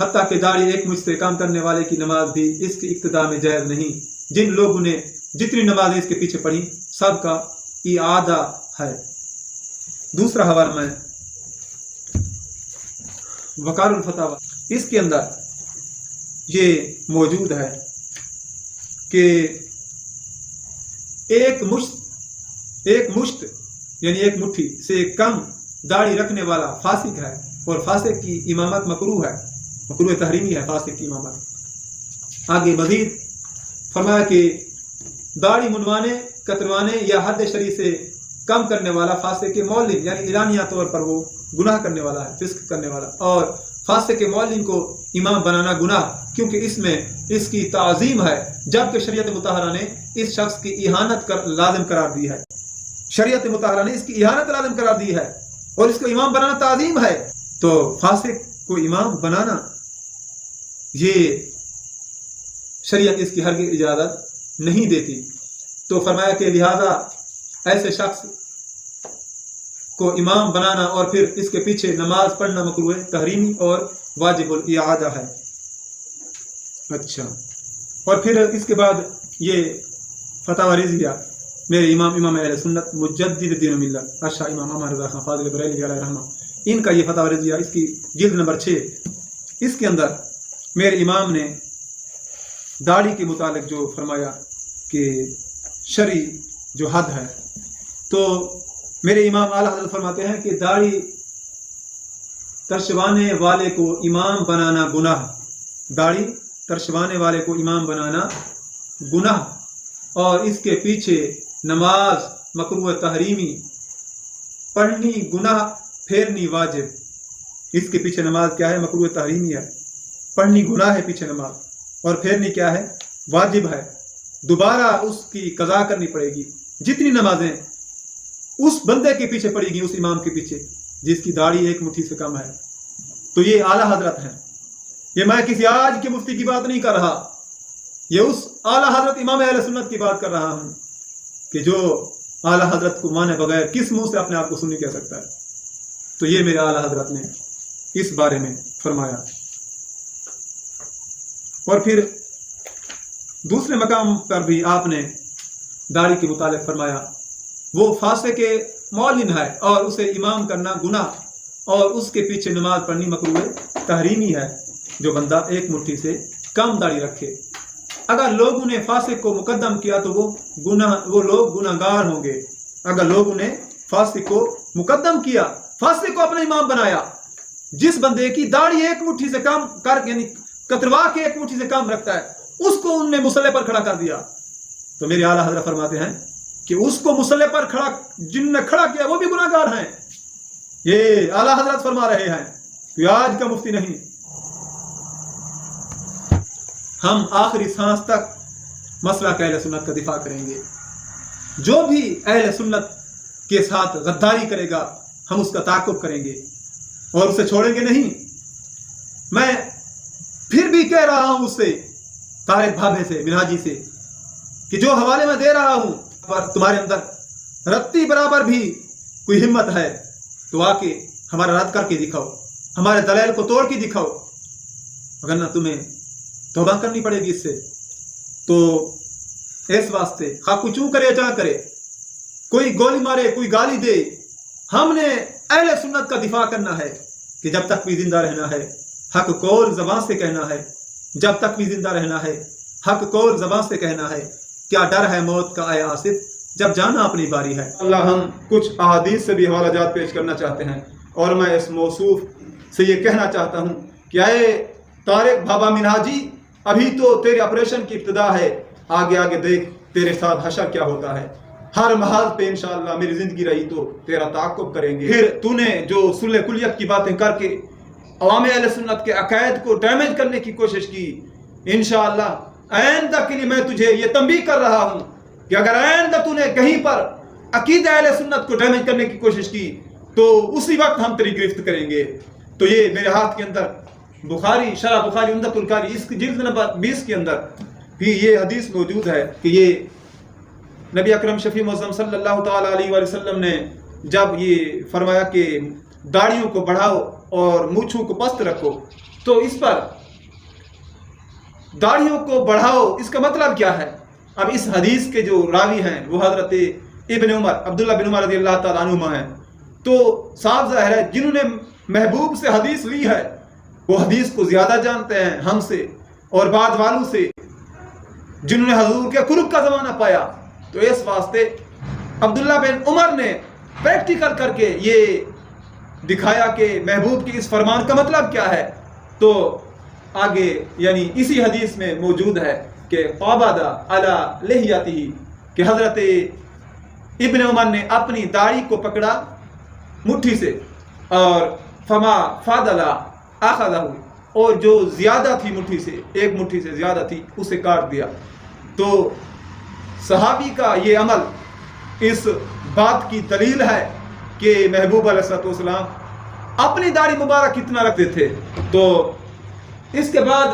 حتیٰ کہ داڑھی ایک مجھ سے کام کرنے والے کی نماز بھی اس کی ابتدا میں جائز نہیں. جن لوگوں نے جتنی نمازیں اس کے پیچھے پڑھی سب کا اعادہ ہے. دوسرا حوالہ میں وقار الفتاوی، اس کے اندر یہ موجود ہے کہ ایک مشت یعنی ایک مٹھی سے کم داڑھی رکھنے والا فاسق ہے، اور فاسق کی امامت مکروہ ہے، مکروہ تحریمی ہے فاسق کی امامت. آگے مزید فرمایا کہ داڑھی منوانے، کتروانے یا حد شرعی سے کم کرنے والا فاسق کے معلم یعنی اعلانیہ طور پر وہ گناہ کرنے والا ہے، فسق کرنے والا. اور فاسق کے معلم کو امام بنانا گناہ، کیونکہ اس میں اس کی تعظیم ہے، جبکہ شریعت مطہرہ نے اس شخص کی اہانت لازم قرار دی ہے. شریعت مطہرہ نے اس کی اہانت لازم قرار دی ہے اور اس کو امام بنانا تعظیم ہے. تو فاسق کو امام بنانا یہ شریعت اس کی ہرگز اجازت نہیں دیتی. تو فرمایا کہ لہذا ایسے شخص کو امام بنانا اور پھر اس کے پیچھے نماز پڑھنا مکروہ تحریمی اور واجب الاعادہ ہے. اچھا، اور پھر اس کے بعد یہ فتاوی رضیہ میرے امام اہل سنت مجدد دین و ملت اشاہ امام احمد رضا خان فاضل بریلوی علیہ رحمہ، ان کا یہ فتاوی رضیہ، اس کی جلد نمبر 6، اس کے اندر میرے امام نے داڑھی کے متعلق جو فرمایا کہ شرعی جو حد ہے، تو میرے امام اعلیٰ حضرت فرماتے ہیں کہ داڑھی ترشوانے والے کو امام بنانا گناہ، داڑھی ترشوانے والے کو امام بنانا گناہ، اور اس کے پیچھے نماز مکروہ تحریمی، پڑھنی گناہ، پھیرنی واجب. اس کے پیچھے نماز کیا ہے؟ مکروہ تحریمی ہے. پڑھنی گناہ ہے پیچھے نماز، اور پھیرنی کیا ہے؟ واجب ہے. دوبارہ اس کی قضا کرنی پڑے گی. جتنی نمازیں اس بندے کے پیچھے پڑے گی، اس امام کے پیچھے جس کی داڑھی ایک مٹھی سے کم ہے. تو یہ اعلیٰ حضرت ہیں. یہ میں کسی آج کے مفتی کی بات نہیں کر رہا، یہ اس اعلیٰ حضرت امام اہل سنت کی بات کر رہا ہوں کہ جو اعلیٰ حضرت کو مانے بغیر کس منہ سے اپنے آپ کو سنی کہہ سکتا ہے. تو یہ میرے اعلیٰ حضرت نے اس بارے میں فرمایا. اور پھر دوسرے مقام پر بھی آپ نے داڑھی کے متعلق فرمایا وہ فاسق کے معلن ہے اور اسے امام کرنا گناہ، اور اس کے پیچھے نماز پڑھنی مکروہ تحریمی ہے جو بندہ ایک مٹھی سے کم داڑھی رکھے. اگر لوگوں نے فاسق کو مقدم کیا تو وہ لوگ گناہگار ہوں گے. اگر لوگوں نے فاسق کو مقدم کیا، فاسق کو اپنا امام بنایا، جس بندے کی داڑھی ایک مٹھی سے کم کر یعنی کتروا کے ایک مٹھی سے کم رکھتا ہے، اس کو ان نے مصلی پر کھڑا کر دیا، تو میرے اعلیٰ حضرت فرماتے ہیں کہ اس کو مصلی پر جن نے کھڑا کیا وہ بھی گناہگار ہیں. یہ اعلیٰ حضرت فرما رہے ہیں، کوئی آج کا مفتی نہیں. ہم آخری سانس تک مسلک اہل سنت کا دفاع کریں گے. جو بھی اہل سنت کے ساتھ غداری کرے گا ہم اس کا تعاقب کریں گے اور اسے چھوڑیں گے نہیں. میں پھر بھی کہہ رہا ہوں اس سے، طارق بھابے سے، منہاجی سے، کہ جو حوالے میں دے رہا ہوں پر تمہارے اندر رتی برابر بھی کوئی ہمت ہے تو آ کے ہمارا رد کر کے دکھاؤ، ہمارے دلائل کو توڑ کے دکھاؤ، وگرنہ تمہیں توبہ کرنی پڑے گی اس سے. تو اس واسطے خواہ کوئی چوں کرے یا چاہ کرے، کوئی گولی مارے، کوئی گالی دے، ہم نے اہل سنت کا دفاع کرنا ہے کہ جب تک بھی زندہ رہنا ہے حق قول زبان سے کہنا ہے. جب تک بھی زندہ رہنا ہے حق قول زبان سے کہنا ہے. کیا ڈر ہے موت کا اے آصف جب جانا اپنی باری ہے. اللہ ہم کچھ احادیث سے بھی حوالہ جات پیش کرنا چاہتے ہیں، اور میں اس موصوف سے یہ کہنا چاہتا ہوں کہ اے طارق بھابا منہاجی، ابھی تو تیرے آپریشن کی ابتدا ہے، آگے آگے دیکھ تیرے ساتھ حشر کیا ہوتا ہے. ہر محاذ پہ انشاءاللہ میری زندگی رہی تو تیرا تعاقب کریں گے. پھر تو نے جو صلح کلیت کی باتیں کر کے عوام اہل سنت کے عقائد کو ڈیمیج کرنے کی کوشش کی، انشاءاللہ آئندہ کے لیے میں تجھے یہ تنبیہ کر رہا ہوں کہ اگر آئندہ تو نے کہیں پر عقیدہ اہل سنت کو ڈیمیج کرنے کی کوشش کی تو اسی وقت ہم تیری گرفت کریں گے. تو یہ میرے ہاتھ کے اندر بخاری، شرح بخاری عمدۃ القاری، اس کی جلد نمبر 20 کے اندر بھی یہ حدیث موجود ہے کہ یہ نبی اکرم شفیع معظم صلی اللہ تعالیٰ علیہ وآلہ وسلم نے جب یہ فرمایا کہ داڑھیوں کو بڑھاؤ اور مونچھوں کو پست رکھو، تو تو اس پر داڑھیوں کو بڑھاؤ، اس کا مطلب کیا ہے؟ اب اس حدیث کے جو راوی ہیں وہ حضرت ابن عمر عبداللہ بن عمر رضی اللہ تعالیٰ عنہما ہیں، تو صاف ظاہر ہے جنہوں نے محبوب سے حدیث لی ہے وہ حدیث کو زیادہ جانتے ہیں ہم سے اور بعد والوں سے جنہوں نے حضور کے قرب کا زمانہ پایا۔ تو اس واسطے عبداللہ بن عمر نے پریکٹیکل کر کے یہ دکھایا کہ محبوب کی اس فرمان کا مطلب کیا ہے۔ تو آگے یعنی اسی حدیث میں موجود ہے کہ قابض علی لحیتہ، کہ حضرت ابن عمر نے اپنی داڑھی کو پکڑا مٹھی سے، اور فما فاضل اخذہ، اور جو زیادہ تھی مٹھی سے، ایک مٹھی سے زیادہ تھی، اسے کاٹ دیا۔ تو صحابی کا یہ عمل اس بات کی دلیل ہے کہ محبوب علیہ الصلوۃ والسلام اپنی داڑھی مبارک کتنا رکھتے تھے۔ تو اس کے بعد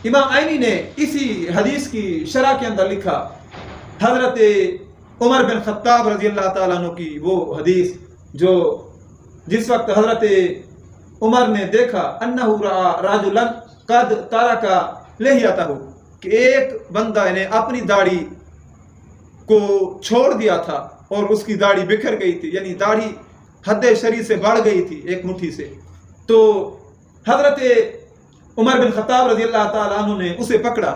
امام عینی نے اسی حدیث کی شرح کے اندر لکھا، حضرت عمر بن خطاب رضی اللہ تعالیٰ عنہ کی وہ حدیث جو جس وقت حضرت عمر نے دیکھا انہ رأى رجلا قد ترک لحیتہ، کہ ایک بندہ نے اپنی داڑھی کو چھوڑ دیا تھا اور اس کی داڑھی بکھر گئی تھی، یعنی داڑھی حد شرعی سے بڑھ گئی تھی ایک مٹھی سے۔ تو حضرت عمر بن خطاب رضی اللہ تعالیٰ عنہ نے اسے پکڑا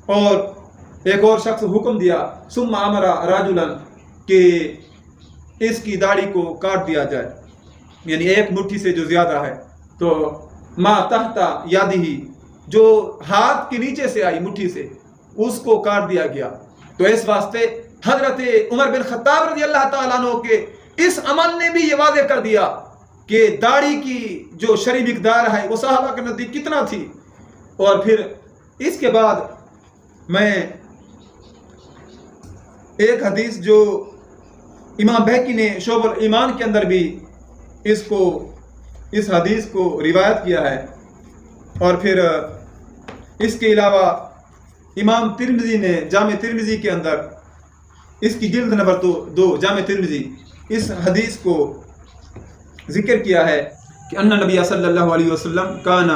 اور ایک اور شخص حکم دیا، ثم امر رجلا، کہ اس کی داڑھی کو کاٹ دیا جائے، یعنی ایک مٹھی سے جو زیادہ ہے۔ تو ما تحت یادہ، جو ہاتھ کے نیچے سے آئی مٹھی سے، اس کو کاٹ دیا گیا۔ تو اس واسطے حضرت عمر بن خطاب رضی اللہ تعالیٰ عنہ کے اس عمل نے بھی یہ واضح کر دیا کہ داڑھی کی جو شرعی مقدار ہے وہ صحابہ کے نزدیک کتنا تھی۔ اور پھر اس کے بعد میں ایک حدیث جو امام بہقی نے شعب الایمان کے اندر بھی اس حدیث کو روایت کیا ہے، اور پھر اس کے علاوہ امام ترمذی نے جامع ترمذی کے اندر اس کی جلد نمبر 2 جامع ترمذی اس حدیث کو ذکر کیا ہے کہ ان نبی صلی اللہ علیہ وسلم کان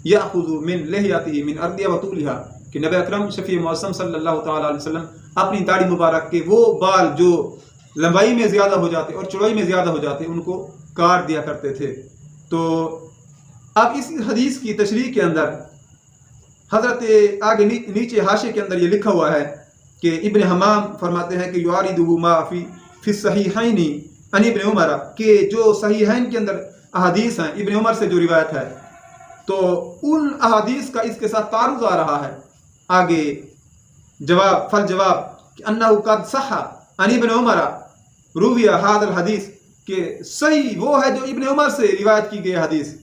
یاخذ من لحیتہ من ارضیہ وطولہا، کہ نبی اکرم شفیع معصم صلی اللہ تعالی علیہ وسلم اپنی داڑھی مبارک کے وہ بال جو لمبائی میں زیادہ ہو جاتے اور چوڑائی میں زیادہ ہو جاتے ان کو کاٹ دیا کرتے تھے۔ تو اب اس حدیث کی تشریح کے اندر حضرت آگے نیچے حاشیے کے اندر یہ لکھا ہوا ہے کہ ابن حمام فرماتے ہیں کہ یعارضہ ما فی الصحیحین عن ابن عمر، کہ جو صحیحین کے اندر احادیث ہیں ابن عمر سے جو روایت ہے تو ان احادیث کا اس کے ساتھ تعارض آ رہا ہے۔ آگے جواب فالجواب کہ انہ قد صح عن ابن عمر روی هذا الحدیث، کہ صحیح وہ ہے جو ابن عمر سے روایت کی گئی حدیث،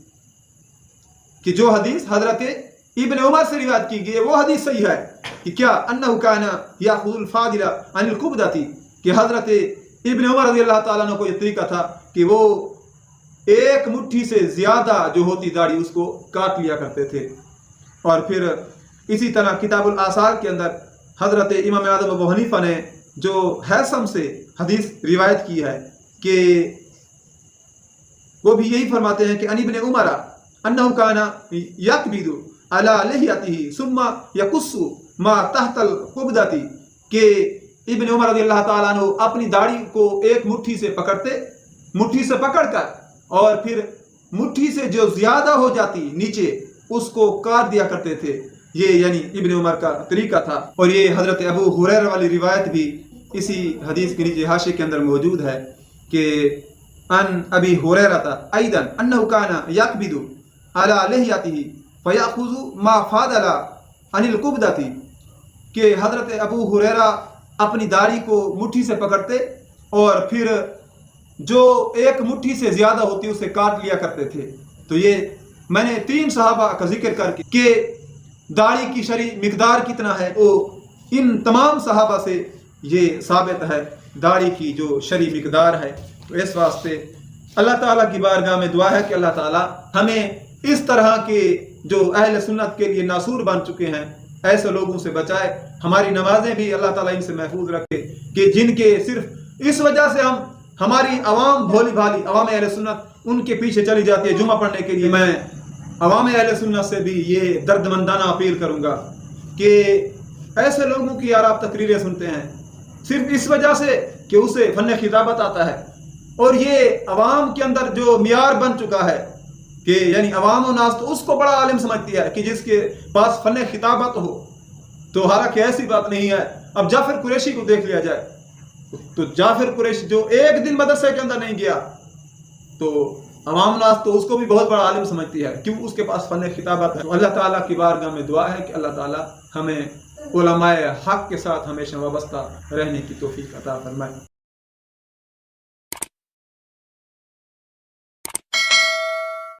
کہ جو حدیث حضرت ابن عمر سے روایت کی گئی وہ حدیث صحیح ہے کہ کیا انہ کان یاخذ الفاضل عن القبضۃ، کہ حضرت ابن عمر رضی اللہ تعالیٰ عنہ کو یہ طریقہ تھا کہ وہ ایک مٹھی سے زیادہ جو ہوتی داڑھی اس کو کاٹ لیا کرتے تھے۔ اور پھر اسی طرح کتاب الآثار کے اندر حضرت امام اعظم ابو حنیفہ نے جو ہیثم سے حدیث روایت کی ہے کہ وہ بھی یہی فرماتے ہیں کہ ان ابن عمر انہ کان یقبض علی لحیتہ ثم یقص ما تحت القبضۃ، کہ ابن عمر رضی اللہ تعالیٰ عنہ اپنی داڑھی کو ایک مٹھی سے پکڑ کر اور پھر مٹھی سے جو زیادہ ہو جاتی نیچے اس کو کاٹ دیا کرتے تھے۔ یہ یعنی ابن عمر کا طریقہ تھا۔ اور یہ حضرت ابو ہریرہ والی روایت بھی اسی حدیث کے نیچے حاشیے کے اندر موجود ہے کہ ان ابی ہریرہ ایضا انہ کان یقبض علی لحیتہ فیاخذ ما فاضل عن القبضۃ، کہ حضرت ابو ہریرہ اپنی داڑھی کو مٹھی سے پکڑتے اور پھر جو ایک مٹھی سے زیادہ ہوتی اسے کاٹ لیا کرتے تھے۔ تو یہ میں نے 3 صحابہ کا ذکر کر کے کہ داڑھی کی شرعی مقدار کتنا ہے، وہ ان تمام صحابہ سے یہ ثابت ہے داڑھی کی جو شرعی مقدار ہے۔ تو اس واسطے اللہ تعالیٰ کی بارگاہ میں دعا ہے کہ اللہ تعالیٰ ہمیں اس طرح کے جو اہل سنت کے لیے ناصور بن چکے ہیں ایسے لوگوں سے بچائے، ہماری نمازیں بھی اللہ تعالیٰ ان سے محفوظ رکھے کہ جن کے صرف اس وجہ سے ہماری عوام بھولی بھالی عوام اہل سنت ان کے پیچھے چلی جاتی ہے جمعہ پڑھنے کے لیے۔ میں عوام اہل سنت سے بھی یہ دردمندانہ اپیل کروں گا کہ ایسے لوگوں کی یار آپ تقریریں سنتے ہیں صرف اس وجہ سے کہ اسے فن خطابت آتا ہے، اور یہ عوام کے اندر جو معیار بن چکا ہے کہ یعنی عوام و ناس تو اس کو بڑا عالم سمجھتی ہے کہ جس کے پاس فن خطابت ہو، تو حالانکہ ایسی بات نہیں ہے۔ اب جعفر قریشی کو دیکھ لیا جائے تو جعفر قریشی جو ایک دن مدرسے کے اندر نہیں گیا تو عوام ناس تو اس کو بھی بہت بڑا عالم سمجھتی ہے، کیوں؟ اس کے پاس فن خطابت ہے۔ اللہ تعالیٰ کی بارگاہ میں دعا ہے کہ اللہ تعالیٰ ہمیں علماء حق کے ساتھ ہمیشہ وابستہ رہنے کی توفیق عطا فرمائے۔